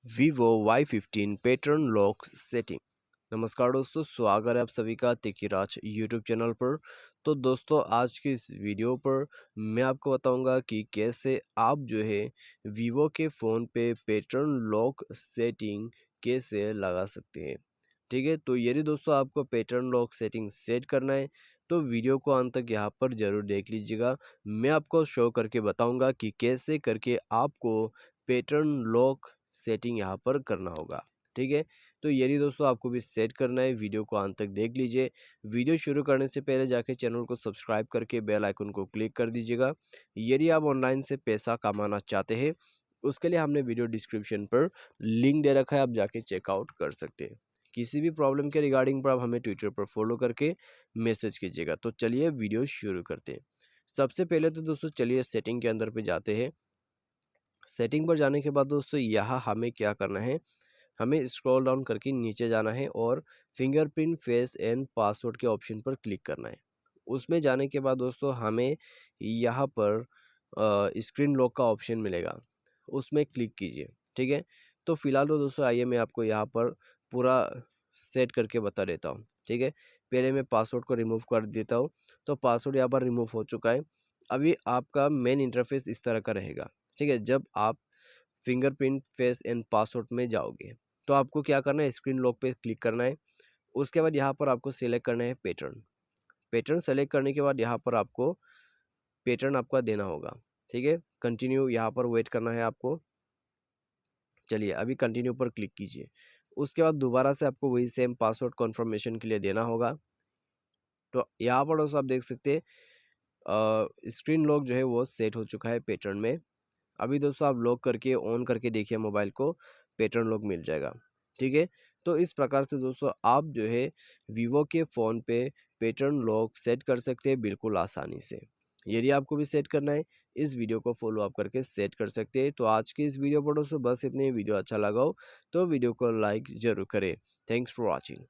Vivo Y15 pattern lock setting. नमस्कार दोस्तों, स्वागत है आप सभी का राज यूट्यूब चैनल पर। तो दोस्तों, आज की इस वीडियो पर मैं आपको बताऊंगा कि कैसे आप जो है वीवो के फ़ोन पे पैटर्न लॉक सेटिंग कैसे लगा सकते हैं। ठीक है, तो यदि दोस्तों आपको पैटर्न लॉक सेटिंग सेट करना है तो वीडियो को अंत तक यहाँ पर ज़रूर देख लीजिएगा। मैं आपको शो करके बताऊंगा कि कैसे करके आपको पैटर्न लॉक सेटिंग यहाँ पर करना होगा। ठीक है, तो यदि दोस्तों आपको भी सेट करना है, वीडियो को अंत तक देख लीजिए। वीडियो शुरू करने से पहले जाके चैनल को सब्सक्राइब करके बेल आइकन को क्लिक कर दीजिएगा। यदि आप ऑनलाइन से पैसा कमाना चाहते हैं, उसके लिए हमने वीडियो डिस्क्रिप्शन पर लिंक दे रखा है, आप जाके चेकआउट कर सकते हैं। किसी भी प्रॉब्लम के रिगार्डिंग पर आप हमें ट्विटर पर फॉलो करके मैसेज कीजिएगा। तो चलिए वीडियो शुरू करते हैं। सबसे पहले तो दोस्तों चलिए सेटिंग के अंदर पे जाते हैं। सेटिंग पर जाने के बाद दोस्तों यहाँ हमें क्या करना है, हमें स्क्रॉल डाउन करके नीचे जाना है और फिंगरप्रिंट फेस एंड पासवर्ड के ऑप्शन पर क्लिक करना है। उसमें जाने के बाद दोस्तों हमें यहाँ पर स्क्रीन लॉक का ऑप्शन मिलेगा, उसमें क्लिक कीजिए। ठीक है, तो फिलहाल तो दोस्तों आइए मैं आपको यहाँ पर पूरा सेट करके बता देता हूँ। ठीक है, पहले मैं पासवर्ड को रिमूव कर देता हूँ। तो पासवर्ड यहाँ पर रिमूव हो चुका है। अभी आपका मेन इंटरफेस इस तरह का रहेगा। ठीक है, जब आप फिंगरप्रिंट फेस एंड पासवर्ड में जाओगे तो आपको क्या करना है, स्क्रीन लॉक पे क्लिक करना है। उसके बाद यहाँ पर आपको सिलेक्ट करना है पैटर्न। पैटर्न सेलेक्ट करने के बाद यहाँ पर आपको पैटर्न आपका देना होगा। ठीक है, कंटिन्यू यहाँ पर वेट करना है आपको। चलिए अभी कंटिन्यू पर क्लिक कीजिए। उसके बाद दोबारा से आपको वही सेम पासवर्ड कन्फर्मेशन के लिए देना होगा। तो यहाँ पर दोस्तों आप देख सकते हैं स्क्रीन लॉक जो है वो सेट हो चुका है पैटर्न में। अभी दोस्तों आप लॉक करके ऑन करके देखिए मोबाइल को, पैटर्न लॉक मिल जाएगा। ठीक है, तो इस प्रकार से दोस्तों आप जो है वीवो के फ़ोन पे पैटर्न लॉक सेट कर सकते हैं बिल्कुल आसानी से। यदि आपको भी सेट करना है, इस वीडियो को फॉलो अप करके सेट कर सकते हैं। तो आज की इस वीडियो पर दोस्तों बस इतने ही। वीडियो अच्छा लगा हो तो वीडियो को लाइक ज़रूर करें। Thanks for watching.